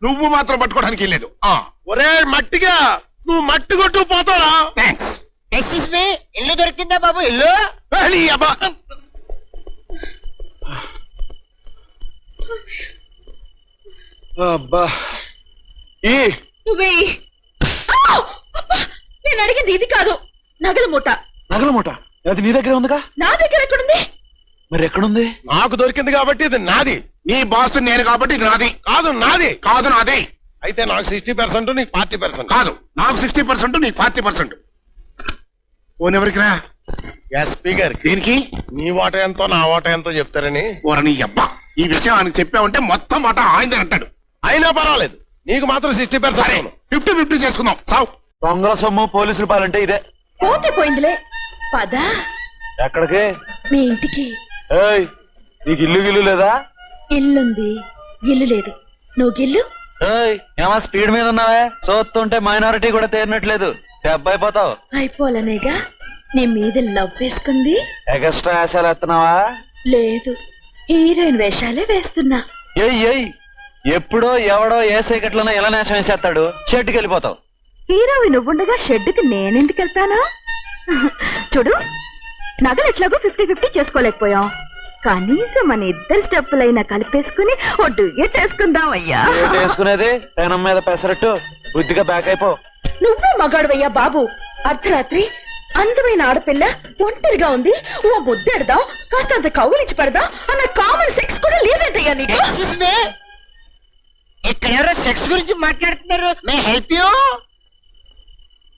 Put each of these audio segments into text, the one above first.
నువ్వు మాత్రం పట్టుకోవడానికి లేదు. ఒరే మట్టిగా నువ్వు మట్టి కొట్టు పోతారా? థ్యాంక్స్. ఎక్స్క్యూజ్ మీ, ఇల్లు దొరికిందా బాబు? ఇల్లు అబ్బా నువ్వే. నేను అడిగింది ఇది కాదు, నగల మూట. నగల మూట అది నీ దగ్గర ఉందిగా. నా దగ్గర ఎక్కడుంది? మరి ఎక్కడుంది? నాకు దొరికింది కాబట్టి ఇది నాది. నీ బాస్ నేను కాబట్టి ఇది నాది. కాదు నాది. కాదు నాది. అయితే నాకు 60%, నీకు 40%. కాదు, నాకు 60%, నీకు 40%. ఫోన్ ఎవరికి రా? స్పీకర్. దేనికి? నీ ఓట ఎంతో నా ఓట ఎంతో చెప్తారని. నీ అబ్బా, ఈ విషయం ఆయనకు చెప్పావంటే మొత్తం మాట ఆయిందని అంటాడు. అయినా పర్వాలేదు, నీకు మాత్రం 60%. 50-50 చేసుకుందాం. చావు. దొంగల సొమ్ము పోలీసులు పాలంటే ఇదే. పోతే పోయిందిలే, పదా. ఎక్కడికి? మీ ఇంటికి. నీకు ఇల్లు గిల్లు లేదా? ఇల్లుంది, ఇల్లు లేదు. నువ్వు గిల్లు. ఏమా స్పీడ్ మీద ఉన్నావే? చూస్తుంటే మైనారిటీ కూడా తేరినట్లేదు. దెబ్బ అయిపోతావు. అయిపోలనేగా నీ మీద లవ్ వేసుకుంది. ఎక్స్ట్రా వేషాలు ఎత్తున్నావా? లేదు, హీరోయిన్ వేషాలే వేస్తున్నా. ఎప్పుడో ఎవడో ఏ సైకెట్లోనో ఎలా నేషం వేసేస్తాడు, షెడ్కి వెళ్ళిపోతావు. హీరోయిన్ నువ్వుండగా షెడ్కి నేనెందుకు వెళ్తానా? చూడు, నగలు ఎట్లాగో 50-50 చేసుకోలేకపోయాం. కనీసం మన ఇద్దరు స్టెప్పులైనా కలిపేసుకుని ఓ డుగెట్ వేసుకుందాం అయ్యా. వేసుకునేది పెనం మీద పెసరట్టు బుద్ధిగా బ్యాక్ అయిపో. నువ్వే మగాడువయ్యా బాబు. అర్ధరాత్రి అందమైన ఆడపిల్ల ఒంటరిగా ఉంది, ఓ ముద్దెడదాం, కాస్త అంత కౌలించి పెడదాం అన్న కామన్ సెక్స్ కూడా లేదంటయ్యా నీకు. ఇక్కడ ఎవరో సెక్స్ గురించి మాట్లాడుతున్నారు. May help you?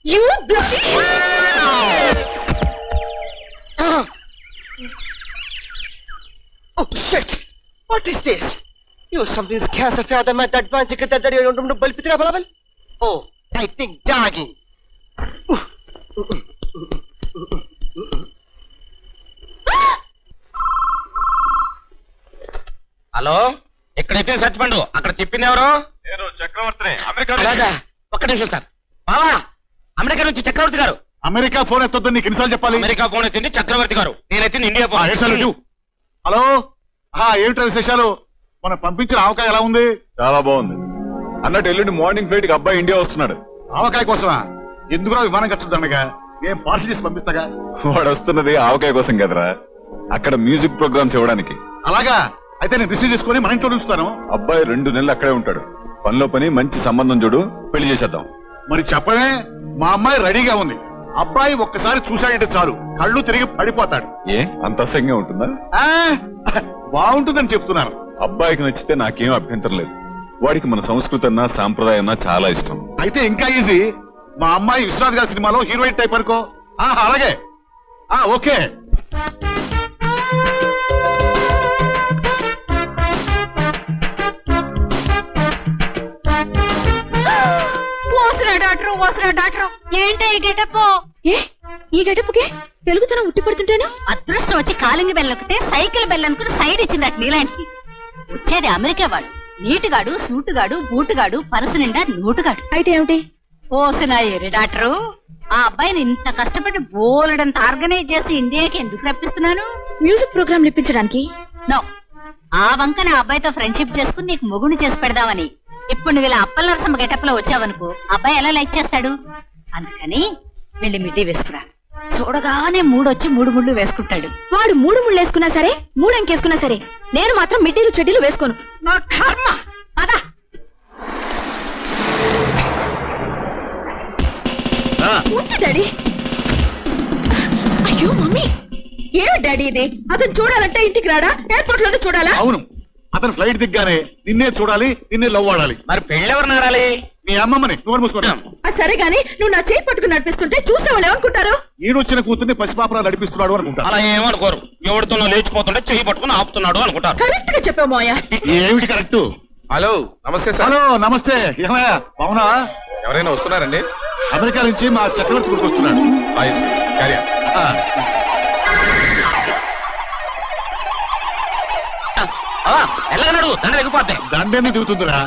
You bloody. Oh shit! What is this? You something's cancer for the mad advance that you don't know balpitra balabal. Oh, I think jogging. Hello, ఎక్కడైతే సచ్చిపండు అక్కడ చెప్పింది ఎవరు? నేను చక్రవర్తిని. అలాగా, ఒక్క నిమిషం సార్. బావా, అమెరికా నుంచి చక్రవర్తి గారు. అమెరికా ఫోన్ ఎత్తొద్దు, నీకు ఎన్నిసార్లు చెప్పాలి? అమెరికా ఫోన్ ఎత్తింది చక్రవర్తి గారు, నేనెత్తింది ఇండియా ఫోన్. హలో, ఏమిటా విశేషాలు? మనం పంపించిన ఆవకాయ ఎలా ఉంది? చాలా బాగుంది. అన్నట్టు ఎల్లుండి మార్నింగ్ ఫ్లైట్ కి అబ్బాయి ఇండియా వస్తున్నాడు. ఆవకాయ కోసమా? ఎందుకురా విమానం కట్టదన్నగా? నేను పార్సల్ చేసి పంపిస్తాగా. వాడు వస్తున్నది ఆవకాయ కోసం కదరా, అక్కడ మ్యూజిక్ ప్రోగ్రామ్స్ ఇవ్వడానికి. అలాగా? అయితే నేను రిసీవ్ చేసుకుని మన ఇంట్లో ఉంచుతాను. అబ్బాయి 2 నెలలు అక్కడే ఉంటాడు. పనిలో పని మంచి సంబంధం చూడు, పెళ్లి చేసేద్దాం. మరి చెప్పవే, మా అమ్మాయి రెడీగా ఉంది. అబ్బాయి ఒక్కసారి చూశాడంటే చాలు, కళ్ళు తిరిగి పడిపోతాడు. ఏ అంత అసహ్యంగా ఉంటుందా? బాగుంటుందని చెప్తున్నారు. అబ్బాయికి నచ్చితే నాకేం అభ్యంతరం లేదు. వాడికి మన సంస్కృతి అన్నా సాంప్రదాయం అన్నా చాలా ఇష్టం. అయితే ఇంకా ఈజీ, మా అమ్మాయి విశ్వనాథ్ గారి సినిమాలో హీరోయిన్ టైప్ అనుకో. అలాగే, ఓకే. ఏంటే ఈ గెటప్? ఈ గెటప్కి తెలుగుతనం ఉట్టి పడుతుంటేనా? అదృష్టం వచ్చి కాలింగి బెల్లొకితే సైకిల్ బెల్ అనుకుని సైడ్ ఇచ్చింది అటు నీలాంటికి. వచ్చేది అమెరికా వాడు, నీటుగాడు, సూటుగాడు, బూటుగాడు, పరసు నిండా నోటుగాడు. అయితే ఏమిటి? ఓసినాయి డాక్టరు, ఆ అబ్బాయిని ఇంత కష్టపడి బోలెడంత ఆర్గనైజ్ చేసి ఇండియాకి ఎందుకు రప్పిస్తున్నాను? మ్యూజిక్ ప్రోగ్రామ్ ఇప్పించడానికి. నో, ఆ వంకన ఆ అబ్బాయితో ఫ్రెండ్షిప్ చేసుకుని నీకు మొగుని చేసి పెడదామని. ఇప్పుడు నువ్వు ఇలా అప్పల నరసమ్మ గెటప్ లో వచ్చావనుకో, అబ్బాయి ఎలా లైక్ చేస్తాడు? అందుకని వెళ్ళి మిడ్డీ వేసుకురా. చూడగానే 3 వచ్చి 3 ముళ్ళు వేసుకుంటాడు. వాడు 3 ముళ్ళు వేసుకున్నా సరే, 3 అంకేసుకున్నా సరే, నేను మాత్రం మిడ్డీలు చెడ్డీలు వేసుకోను. నా కర్మ. అదా డాడీ. అయ్యో మమ్మీ, ఏమి డాడీ ఇది? అతను చూడాలంటే ఇంటికి రాడా? ఎయిర్పోర్ట్ లోనే చూడాలా? అవును, అతను ఫ్లైట్ దిగ్గానే నిన్నే చూడాలి, నిన్నే లవ్ ఆడాలి. మరి పెళ్ళి ఎవరిని ఆడాలి? నీ అమ్మమ్మని. నువ్వు మూసుకుంటాను. సరే గానీ, నువ్వు నా చేయి పట్టుకుని నడిపిస్తుంటే చూసేవాళ్ళు ఏమనుకుంటారు? ఈయనొచ్చిన కూతుర్ని పసిపాపరా నడిపిస్తున్నాడు అనుకుంటారు. అలా ఏమనుకోరు, ఎవరితోనో లేచిపోతుంటే చెయ్యి పట్టుకుని ఆపుతున్నాడు అనుకుంటారు. కరెక్ట్ గా చెప్పావు మోయా. ఏమిటి కరెక్ట్? హలో, నమస్తే సార్. హలో, నమస్తే. ఏమయ్యా, అవునా? ఎవరైనా వస్తున్నారండి? అమెరికా నుంచి మా చక్రవర్తి గురికి వస్తున్నాడు. ఎలాగన్నాడు? దండ ఎగిపోతే దండేమి దిగుతుందిరా.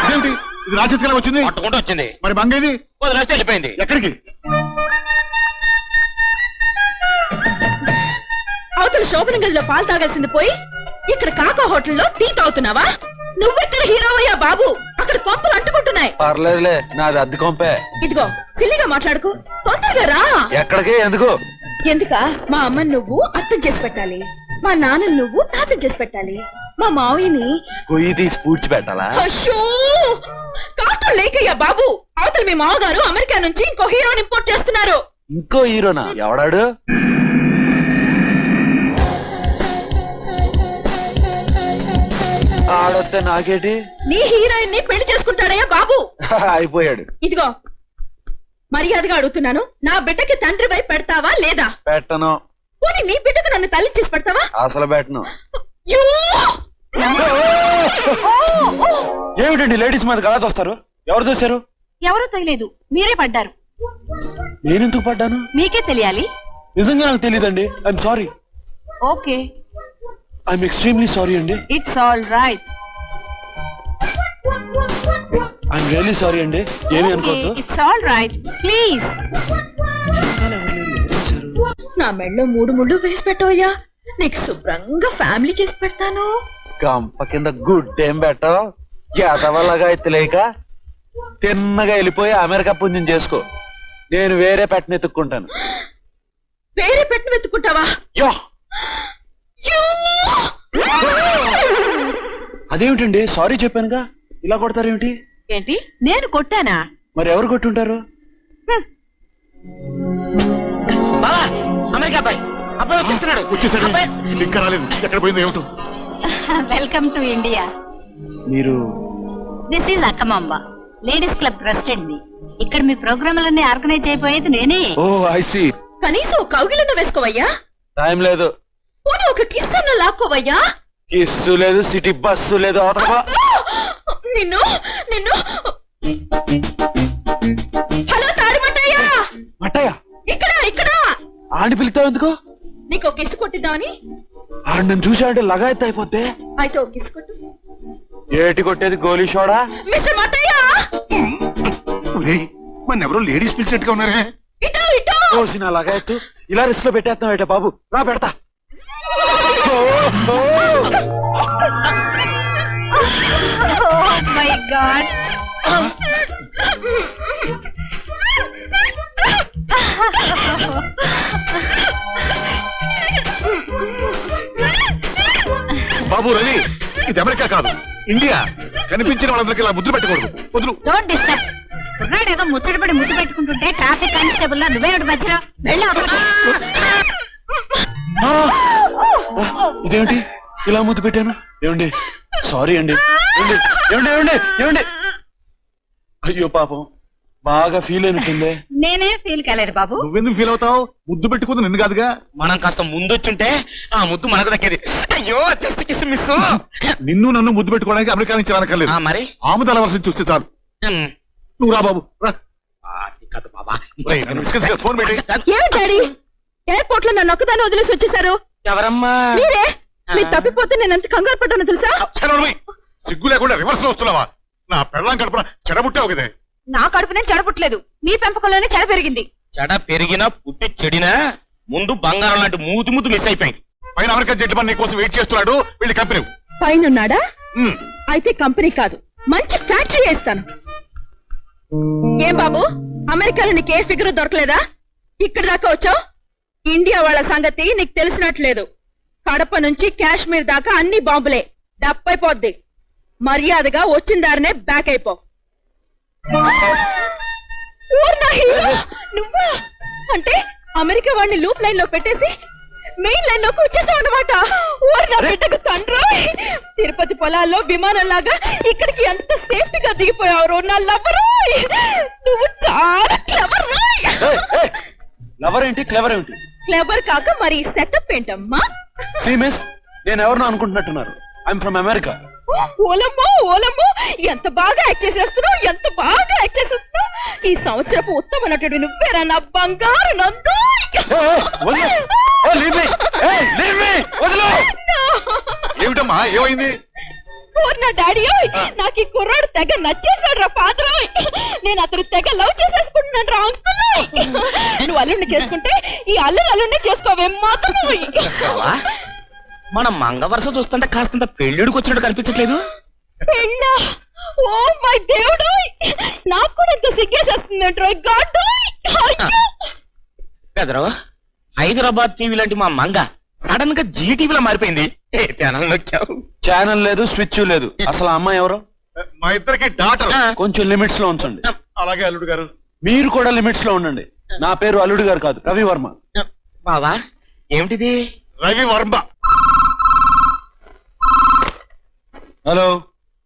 ఇదేమిటి, ఇది రాజకీయాలకు వచ్చింది? పట్టుకుంటూ వచ్చింది. మరి బంగేది? వదిలేస్తే వెళ్ళిపోయింది. ఎక్కడికి? అవతల శోభన గదిలో పాలు తాగాల్సింది పోయి ఇక్కడ కాకా హోటల్లో టీ తాగుతున్నావా? నువ్వెక్కడ హీరోవయ్యా బాబు? అక్కడ పో. ఉన్నాయి. పర్లేదులే, నాది అద్దె కొంపే. ఇదిగో సిల్లిగా మాట్లాడుకో, తొందరగా రా. ఎక్కడికి? ఎందుకు? ఎందుకా? మా అమ్మని నువ్వు అర్థం చేసి పెట్టాలి, మా నాన్నని నువ్వు తాతం చేసి పెట్టాలి, మా మావయ్యని గొయ్యి తీసి పూడ్చి పెట్టాలా? అయ్యో కార్టూన్ లేకయ్యా బాబు. అవతల మీ మావగారు అమెరికా నుంచి ఇంకో హీరోని ఇంపోర్ట్ చేస్తున్నారు. ఇంకో హీరోనా? ఎవడాడు? ఆడొస్తే నాకేటి? నీ హీరోయిన్ ని పెళ్లి చేసుకుంటాడయ్యా బాబు. అయిపోయాడు. ఇదిగో మర్యాదగా అడుగుతున్నాను, నా బిడ్డకి తండ్రి వైపు పెడతావా లేదా? పెట్టను. పోనీ నీ బిడ్డకు నన్ను తల్లి చేసి పెడతావా? అసలు పెట్టను. యూ! ఏమిటండి లేడీస్ మీద కళ చూస్తారు? ఎవరు చూశారు? ఎవరూ తొయలేదు, మీరే పడ్డారు. నేనెందుకు పడ్డాను? మీకే తెలియాలి. నిజంగా నాకు తెలియదండి. I'm sorry. Okay, I'm extremely sorry అండి. It's all right. I'm really sorry అండి. ఏమీ అనుకోవద్దు. It's all right, please. నా మెళ్ళో 3 ముళ్ళు వేసి పెట్టవయ్యా, నీకు శుభ్రంగా ఫ్యామిలీ చేసి పెడతాను. గంప కింద గుడ్ ఏం పెట్టావు? జాతవల్లగా ఎత్తులేక తిన్నగా వెళ్ళిపోయి అమెరికా పుణ్యం చేసుకో. నేను వేరే పెట్టని ఎత్తుక్కుంటాను. వేరే పెట్టు వెతుకుంటావా? యో! అదేమిటండి, సారీ చెప్పానుగా, ఇలా కొడతారేమిటి? ఏంటి, నేను కొట్టానా? మరి ఎవరు కొట్టుంటారు? బావా అమెరికా అబ్బాయి అబ్బాయి వచ్చేస్తున్నాడు. వచ్చేసాడు. అబ్బాయి. ఇంకా రాలేదు. ఎక్కడ పోయింది ఏమిటో? Welcome to India. మీరు this is Akkamamba, ladies club president ని. ఇక్కడ మీ ప్రోగ్రాంలన్నీ ఆర్గనైజ్ అయిపోయేది నేనే. Oh I see. కనీసం ఒక కౌగిలిన వేసుకోవయ్యా. టైం లేదు. పోనీ ఒక కిస్ అన్న లాక్కోవయ్యా. కిస్సు లేదు, సిటీ బస్సు లేదు. అవతల నిన్ను నిన్ను హలో తాడిమట్టయ్యా. మట్టయ్య ఇక్కడ ఇక్కడ ఆడిని పిలుస్తావు ఎందుకు? నీకు ఒక కిస్ కొట్టిద్దామని. ఆడు నన్ను చూసాడంటే లగాయత్ అయిపోతే. అయితే ఒక కిస్ కొట్టు. ఏటి కొట్టేది? గోలీ షోడా? మిస్టర్ మట్టయ్యా, మన ఎవరో లేడీస్ పిలిచినట్టుగా ఉన్నారే. ఇటో ఇటో. నా లగాయత్తు ఇలా రిస్క్ లో పెట్టేస్తాం ఏట బాబు? రా పెడతా. My God. బాబు రవి, ఇది అమెరికా కాదు, ఇండియా. కనిపించిన వాళ్ళందరికీ ఇలా ముద్దు పెట్టకూడదు. వదులు. Don't disturb. కుర్రాడు ఏదో ముచ్చటపడి ముద్దు పెట్టుకుంటుంటే ట్రాఫిక్ కానిస్టేబుల్ లా నువ్వేమిటి మధ్యలో? వెళ్ళి ఇదేమిటి ఇలా ముద్దు పెట్టాను? ఏమండి, సారీ అండి. ఏమండి ఏమండి ఏమండి ఏమండి అయ్యో పాపం, బాగా ఫీల్ అయినట్టుందే. నేనే ఫీల్ కాలేదు బాబు. నువ్వెందుకు ఫీల్ అవుతావు? ముద్దు పెట్టుకుంది నిన్ను కాదుగా. మనం కాస్త ముందొచ్చుంటే ఆ ముద్దు మనకు దక్కేది. అయ్యో జస్ట్ కిస్ మిస్. నిన్ను నన్ను ముద్దు పెట్టుకోవడానికి అమెరికా నుంచి రానక్కర్లేదు. మరి ఆముదాల వర్షం చూస్తే చాలు. నువ్వు రా బాబు, రా. కాదు బాబా. ఫోన్ పెట్టి. ఏమి డాడీ, ఎయిర్పోర్ట్ లో నన్ను ఒక్కదాన్ని వదిలేసి వచ్చేసారు. ఎవరమ్మా? మీరే. మీరు తప్పిపోతే నేను ఎంత కంగారు పడ్డానో తెలుసా? సిగ్గు లేకుండా రివర్స్ లో వస్తున్నావా? నా పెళ్ళం కడుపున చెడబుట్టావు కదే. నా కడుపునే చెడపుట్లేదు, మీ పెంపకంలోనే చెడ పెరిగింది. చెడ పెరిగినా పుట్టి చెడినా ముందు బంగారం లాంటి మూతి మిస్ అయిపోయింది. పైన అమెరికా జెంట్మన్ నీ కోసం వెయిట్ చేస్తున్నాడు. వెళ్ళి కంపెనీ. పైనున్నాడా? అయితే కంపెనీ కాదు, మంచి ఫ్యాక్టరీ వేస్తాను. ఏం బాబు, అమెరికాలో నీకు ఏ ఫిగర్ దొరకలేదా? ఇక్కడ దాకా వచ్చావు. ఇండియా వాళ్ళ సంగతి నీకు తెలిసినట్లేదు. కడప నుంచి కాశ్మీర్ దాకా అన్ని బాంబులే. డప్పైపోద్ది. మర్యాదగా వచ్చిన దారినే బ్యాక్ అయిపో. నువ్వా? అంటే అమెరికా వాడిని లూప్ లైన్ లో పెట్టేసి మెయిన్ లైన్ లోకి వచ్చేసావు అన్నమాట. బిడ్డకు తండ్రి, తిరుపతి పొలాల్లో విమానంలాగా ఇక్కడికి ఎంత సేఫ్టీగా దిగిపోయావు నా లవరు. నువ్వు చాలా క్లవర్. లవర్ ఏంటి, క్లవర్ ఏంటి? క్లవర్ కాక మరి సెటప్ ఏంటమ్మా? సీమిస్, నేను ఎవరినో అనుకుంటున్నట్టున్నారు. I'm from America. ఓలమ్మో ఓలమ్మో, ఎంత బాగా యాక్ట్ చేసేస్తున్నావు, ఎంత బాగా యాక్ట్ చేసేస్తున్నావు. ఈ సంవత్సరపు ఉత్తమ నటుడు నువ్వేరా నా బంగారు నందు. ఏమిటమ్మా, ఏమైంది? నా డాడీ నాకు ఈ కుర్రాడు తెగ నచ్చేసాడు రా ఫాదర్. నేను అతను తెగ లవ్ చేసేసుకుంటున్నాను రా అంకుల్. నువ్వు అల్లుడిని చేసుకుంటే ఈ అల్లుడిని చేసుకోవే మాత్రం. మన మంగ వరుస చూస్తుంటే కాస్తంత పెళ్ళిడికి వచ్చినట్టు కనిపించట్లేదు. పెళ్ళా? ఓ మై దేవుడు, నాకు కూడా ఇంత సిగ్గేసేస్తుందంట్రో గాడ్. బెదరు హైదరాబాద్ టీవీ లాంటి మా మంగ సడన్ గా జీ టీవీలో మారిపోయింది. ఏ ఛానల్ నొక్కావు? ఛానల్ లేదు, స్విచ్ లేదు. అసలు ఆ అమ్మాయి ఎవరు? మా ఇద్దరికి డాటర్. కొంచెం లిమిట్స్ లో ఉంచండి. అలాగే అల్లుడు గారు. మీరు కూడా లిమిట్స్ లో ఉండండి. నా పేరు అల్లుడు గారు కాదు, రవి వర్మ. బావా ఏమిటిది? రవి వర్మ. హలో,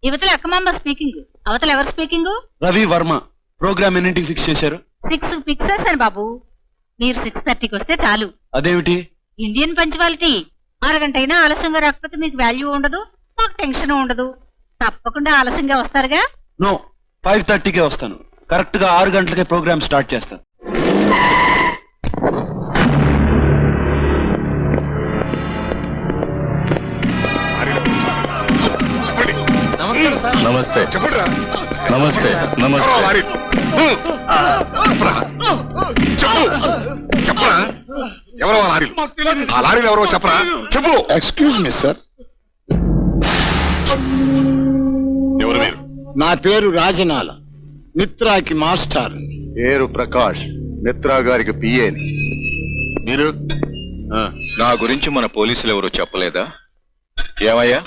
యువతల అక్కమాంబ స్పీకింగ్. అవతల ఎవరు స్పీకింగ్? రవి వర్మ. ప్రోగ్రామ్ ఎన్నింటికి ఫిక్స్ చేశారు? 6 ఫిక్స్ చేశాను బాబు. మీరు 6:30కి వస్తే చాలు. అదేమిటి? Indian punctuality. అరగంట అయినా ఆలస్యంగా రాకపోతే మీకు వాల్యూ ఉండదు, మాకు టెన్షన్ ఉండదు. తప్పకుండా ఆలస్యంగా వస్తారుగా? నో, 5:30కే వస్తాను. కరెక్ట్ గా 6 గంటలకే ప్రోగ్రామ్ స్టార్ట్ చేస్తాను. నమస్తే. చెప్పండి నమస్తే. నమస్తే. లారీ చెప్పు, చెప్పరా ఎవరో ఆ లారీలు? ఆ లారీలు ఎవరో చెప్పరా? చెప్పు. ఎక్స్క్యూజ్ మీ సార్, ఎవరు మీరు? నా పేరు రాజనాల, మిత్రాకి మాస్టర్. పేరు ప్రకాష్, మిత్రా గారికి పిఏని. మీరు నా గురించి మన పోలీసులు ఎవరు చెప్పలేదా? ఏమయ్యా,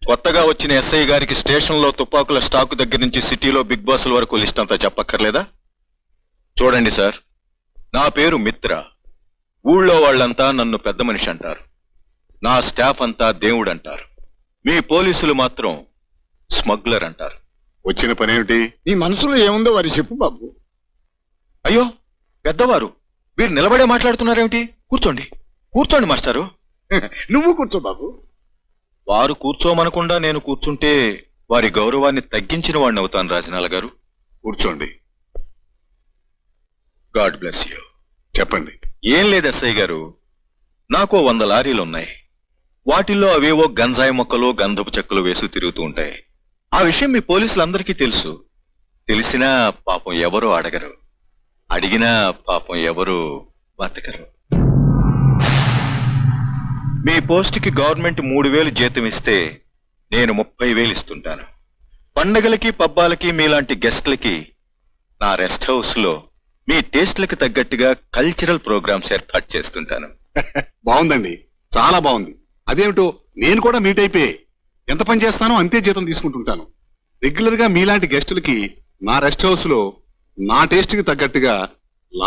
కొత్తగా వచ్చిన ఎస్ఐ గారికి స్టేషన్ లో తుపాకుల స్టాక్ దగ్గర నుంచి సిటీలో బిగ్ బాసుల వరకు లిస్ట్ అంతా చెప్పక్కర్లేదా? చూడండి సార్, నా పేరు మిత్ర. ఊళ్ళో వాళ్ళంతా నన్ను పెద్ద మనిషి అంటారు. నా స్టాఫ్ అంతా దేవుడు అంటారు. మీ పోలీసులు మాత్రం స్మగ్లర్ అంటారు. వచ్చిన పనేమిటి? నీ మనసులో ఏముందో వారి చెప్పు బాబు. అయ్యో పెద్దవారు, మీరు నిలబడే మాట్లాడుతున్నారేమిటి? కూర్చోండి, కూర్చోండి మాస్టారు. నువ్వు కూర్చో బాబు. వారు కూర్చోమనకుండా నేను కూర్చుంటే వారి గౌరవాన్ని తగ్గించిన వాడిని అవుతాను రాజనాల గారు. కూర్చోండి. God bless you. చెప్పండి. ఏం లేదు ఎస్ఐ గారు, నాకు 100 లారీలున్నాయి. వాటిల్లో అవేవో గంజాయి మొక్కలు, గంధపు చెక్కలు వేసి తిరుగుతూ ఉంటాయి. ఆ విషయం మీ పోలీసులందరికీ తెలుసు. తెలిసినా పాపం ఎవరు అడగరు, అడిగినా పాపం ఎవరు బతకరు. మీ పోస్ట్కి గవర్నమెంట్ 3,000 జీతం ఇస్తే నేను 30,000 ఇస్తుంటాను. పండగలకి పబ్బాలకి మీలాంటి గెస్ట్లకి నా రెస్ట్ హౌస్ లో మీ టేస్ట్లకి తగ్గట్టుగా కల్చరల్ ప్రోగ్రామ్స్ ఏర్పాటు చేస్తుంటాను. బాగుందండి, చాలా బాగుంది. అదేమిటో నేను కూడా మీట్ అయిపోయి ఎంత పని చేస్తానో అంతే జీతం తీసుకుంటుంటాను. రెగ్యులర్ గా మీలాంటి గెస్టులకి నా రెస్ట్ హౌస్ లో నా టేస్ట్ కి తగ్గట్టుగా